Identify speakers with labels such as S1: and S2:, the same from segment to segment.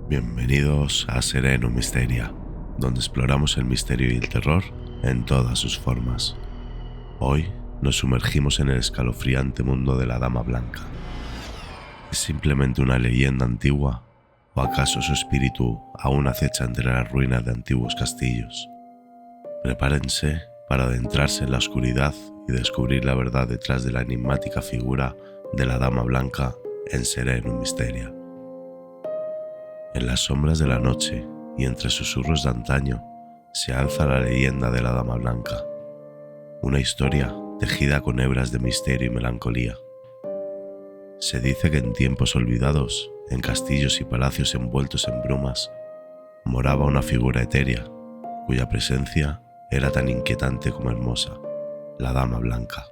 S1: Bienvenidos a Sereno Misteria, donde exploramos el misterio y el terror en todas sus formas. Hoy nos sumergimos en el escalofriante mundo de la Dama Blanca. ¿Es simplemente una leyenda antigua o acaso su espíritu aún acecha entre las ruinas de antiguos castillos? Prepárense para adentrarse en la oscuridad y descubrir la verdad detrás de la enigmática figura de la Dama Blanca en Sereno Misteria. En las sombras de la noche y entre susurros de antaño se alza la leyenda de la Dama Blanca, una historia tejida con hebras de misterio y melancolía. Se dice que en tiempos olvidados, en castillos y palacios envueltos en brumas, moraba una figura etérea, cuya presencia era tan inquietante como hermosa, la Dama Blanca.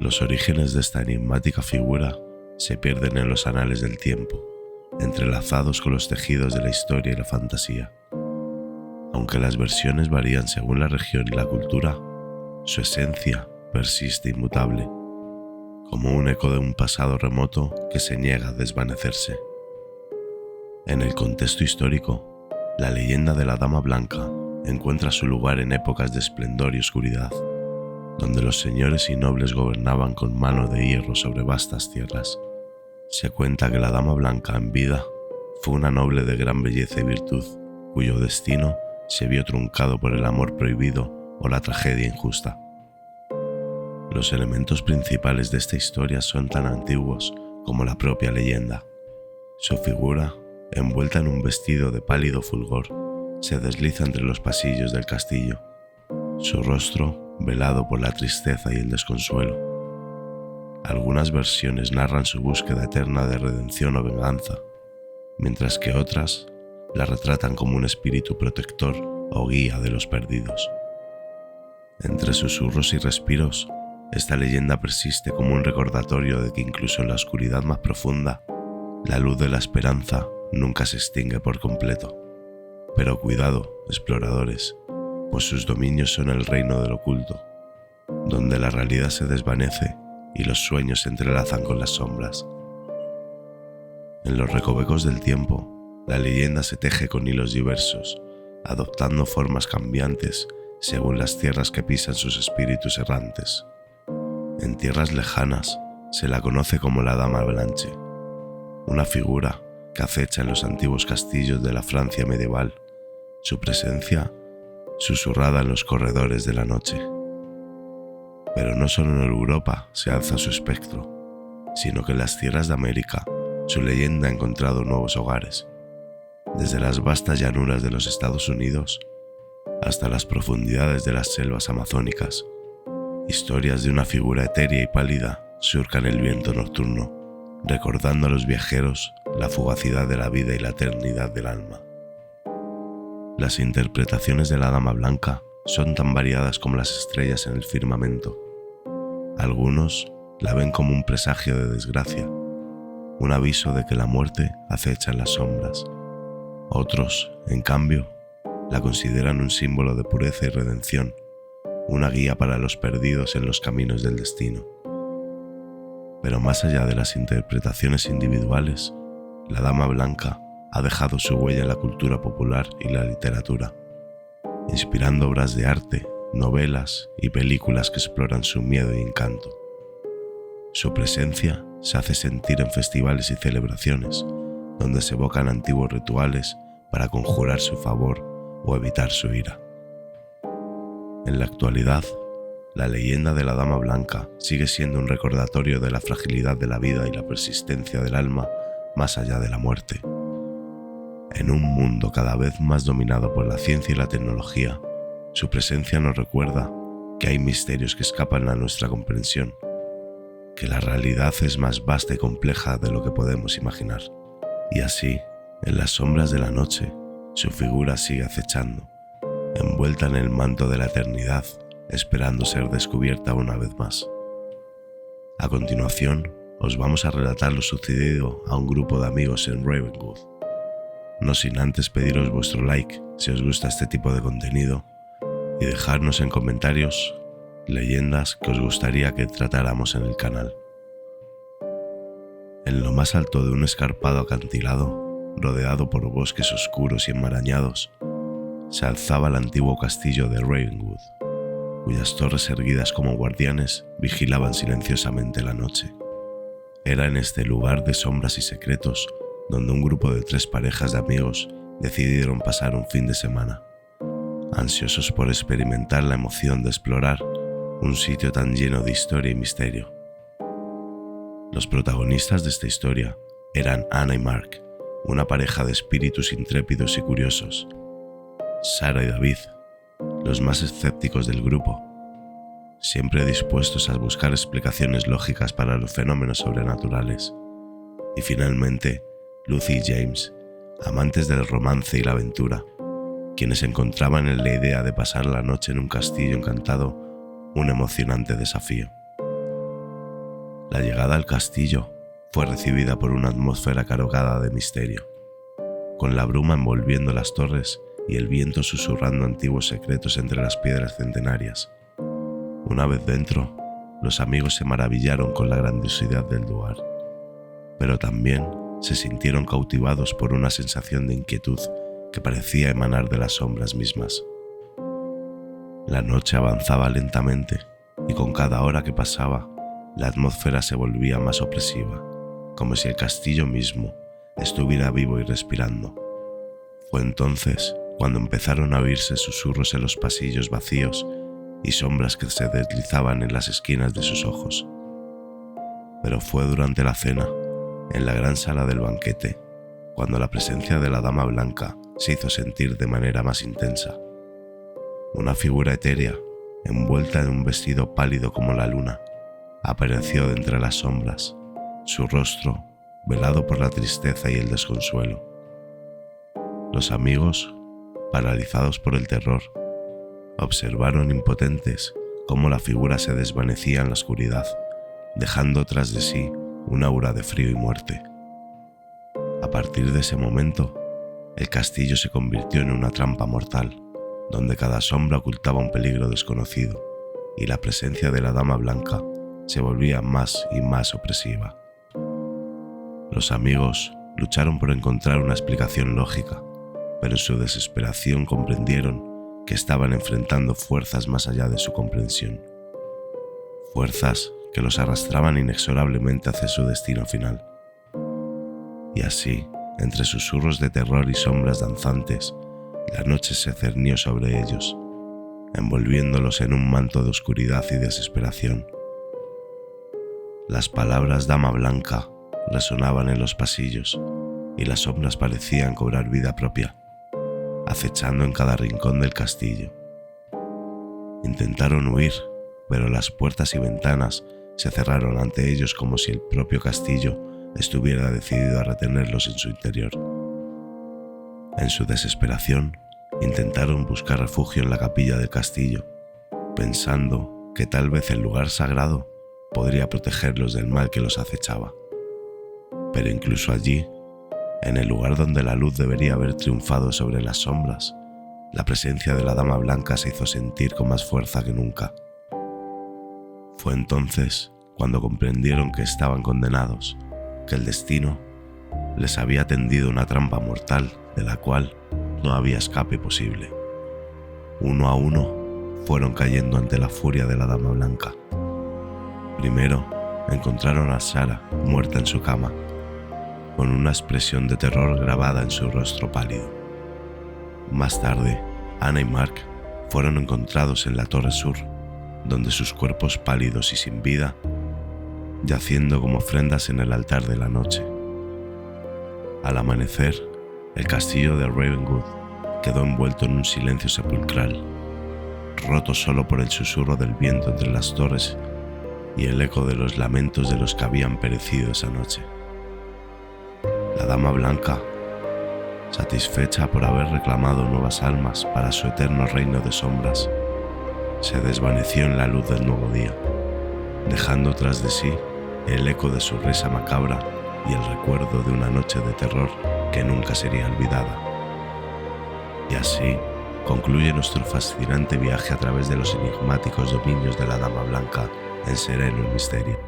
S1: Los orígenes de esta enigmática figura se pierden en los anales del tiempo, entrelazados con los tejidos de la historia y la fantasía. Aunque las versiones varían según la región y la cultura, su esencia persiste inmutable, como un eco de un pasado remoto que se niega a desvanecerse. En el contexto histórico, la leyenda de la Dama Blanca encuentra su lugar en épocas de esplendor y oscuridad, donde los señores y nobles gobernaban con mano de hierro sobre vastas tierras. Se cuenta que la Dama Blanca en vida fue una noble de gran belleza y virtud, cuyo destino se vio truncado por el amor prohibido o la tragedia injusta. Los elementos principales de esta historia son tan antiguos como la propia leyenda. Su figura, envuelta en un vestido de pálido fulgor, se desliza entre los pasillos del castillo, su rostro velado por la tristeza y el desconsuelo. Algunas versiones narran su búsqueda eterna de redención o venganza, mientras que otras la retratan como un espíritu protector o guía de los perdidos. Entre susurros y respiros, esta leyenda persiste como un recordatorio de que incluso en la oscuridad más profunda, la luz de la esperanza nunca se extingue por completo. Pero cuidado, exploradores, pues sus dominios son el reino del oculto, donde la realidad se desvanece y los sueños se entrelazan con las sombras. En los recovecos del tiempo, la leyenda se teje con hilos diversos, adoptando formas cambiantes según las tierras que pisan sus espíritus errantes. En tierras lejanas se la conoce como la Dama Blanche, una figura que acecha en los antiguos castillos de la Francia medieval, su presencia susurrada en los corredores de la noche. Pero no solo en Europa se alza su espectro, sino que en las tierras de América su leyenda ha encontrado nuevos hogares, desde las vastas llanuras de los Estados Unidos hasta las profundidades de las selvas amazónicas. Historias de una figura etérea y pálida surcan el viento nocturno, recordando a los viajeros la fugacidad de la vida y la eternidad del alma. Las interpretaciones de la Dama Blanca son tan variadas como las estrellas en el firmamento. Algunos la ven como un presagio de desgracia, un aviso de que la muerte acecha en las sombras. Otros, en cambio, la consideran un símbolo de pureza y redención, una guía para los perdidos en los caminos del destino. Pero más allá de las interpretaciones individuales, la Dama Blanca ha dejado su huella en la cultura popular y la literatura, inspirando obras de arte, novelas y películas que exploran su miedo y encanto. Su presencia se hace sentir en festivales y celebraciones, donde se evocan antiguos rituales para conjurar su favor o evitar su ira. En la actualidad, la leyenda de la Dama Blanca sigue siendo un recordatorio de la fragilidad de la vida y la persistencia del alma más allá de la muerte. En un mundo cada vez más dominado por la ciencia y la tecnología, su presencia nos recuerda que hay misterios que escapan a nuestra comprensión, que la realidad es más vasta y compleja de lo que podemos imaginar. Y así, en las sombras de la noche, su figura sigue acechando, envuelta en el manto de la eternidad, esperando ser descubierta una vez más. A continuación, os vamos a relatar lo sucedido a un grupo de amigos en Ravenwood. No sin antes pediros vuestro like si os gusta este tipo de contenido y dejarnos en comentarios leyendas que os gustaría que tratáramos en el canal. En lo más alto de un escarpado acantilado rodeado por bosques oscuros y enmarañados, se alzaba el antiguo castillo de Ravenwood, cuyas torres erguidas como guardianes vigilaban silenciosamente la noche. Era en este lugar de sombras y secretos donde un grupo de 3 parejas de amigos decidieron pasar un fin de semana, ansiosos por experimentar la emoción de explorar un sitio tan lleno de historia y misterio. Los protagonistas de esta historia eran Anna y Mark, una pareja de espíritus intrépidos y curiosos. Sarah y David, los más escépticos del grupo, siempre dispuestos a buscar explicaciones lógicas para los fenómenos sobrenaturales. Y finalmente, Lucy y James, amantes del romance y la aventura, quienes encontraban en la idea de pasar la noche en un castillo encantado un emocionante desafío. La llegada al castillo fue recibida por una atmósfera cargada de misterio, con la bruma envolviendo las torres y el viento susurrando antiguos secretos entre las piedras centenarias. Una vez dentro, los amigos se maravillaron con la grandiosidad del lugar, pero también se sintieron cautivados por una sensación de inquietud que parecía emanar de las sombras mismas. La noche avanzaba lentamente y con cada hora que pasaba, la atmósfera se volvía más opresiva, como si el castillo mismo estuviera vivo y respirando. Fue entonces cuando empezaron a oírse susurros en los pasillos vacíos y sombras que se deslizaban en las esquinas de sus ojos. Pero fue durante la cena, en la gran sala del banquete, cuando la presencia de la Dama Blanca se hizo sentir de manera más intensa. Una figura etérea, envuelta en un vestido pálido como la luna, apareció de entre las sombras, su rostro velado por la tristeza y el desconsuelo. Los amigos, paralizados por el terror, observaron impotentes cómo la figura se desvanecía en la oscuridad, dejando tras de sí un aura de frío y muerte. A partir de ese momento, el castillo se convirtió en una trampa mortal, donde cada sombra ocultaba un peligro desconocido, y la presencia de la Dama Blanca se volvía más y más opresiva. Los amigos lucharon por encontrar una explicación lógica, pero en su desesperación comprendieron que estaban enfrentando fuerzas más allá de su comprensión. Fuerzas que los arrastraban inexorablemente hacia su destino final. Y así, entre susurros de terror y sombras danzantes, la noche se cernió sobre ellos, envolviéndolos en un manto de oscuridad y desesperación. Las palabras Dama Blanca resonaban en los pasillos y las sombras parecían cobrar vida propia, acechando en cada rincón del castillo. Intentaron huir, pero las puertas y ventanas se cerraron ante ellos como si el propio castillo estuviera decidido a retenerlos en su interior. En su desesperación, intentaron buscar refugio en la capilla del castillo, pensando que tal vez el lugar sagrado podría protegerlos del mal que los acechaba. Pero incluso allí, en el lugar donde la luz debería haber triunfado sobre las sombras, la presencia de la Dama Blanca se hizo sentir con más fuerza que nunca. Fue entonces cuando comprendieron que estaban condenados, que el destino les había tendido una trampa mortal de la cual no había escape posible. Uno a uno fueron cayendo ante la furia de la Dama Blanca. Primero encontraron a Sarah muerta en su cama, con una expresión de terror grabada en su rostro pálido. Más tarde, Anna y Mark fueron encontrados en la torre sur, donde sus cuerpos pálidos y sin vida, yaciendo como ofrendas en el altar de la noche. Al amanecer, el castillo de Ravenwood quedó envuelto en un silencio sepulcral, roto solo por el susurro del viento entre las torres y el eco de los lamentos de los que habían perecido esa noche. La Dama Blanca, satisfecha por haber reclamado nuevas almas para su eterno reino de sombras, se desvaneció en la luz del nuevo día, dejando tras de sí el eco de su risa macabra y el recuerdo de una noche de terror que nunca sería olvidada. Y así concluye nuestro fascinante viaje a través de los enigmáticos dominios de la Dama Blanca en Sereno el Misterio.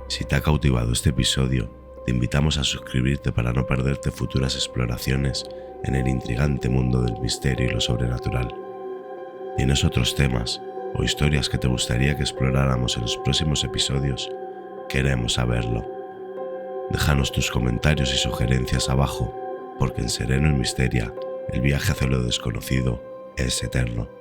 S1: Si te ha cautivado este episodio, te te invitamos a suscribirte para no perderte futuras exploraciones en el intrigante mundo del misterio y lo sobrenatural. ¿Tienes otros temas o historias que te gustaría que exploráramos en los próximos episodios? Queremos saberlo. Déjanos tus comentarios y sugerencias abajo, porque en Sereno y Misteria, el viaje hacia lo desconocido es eterno.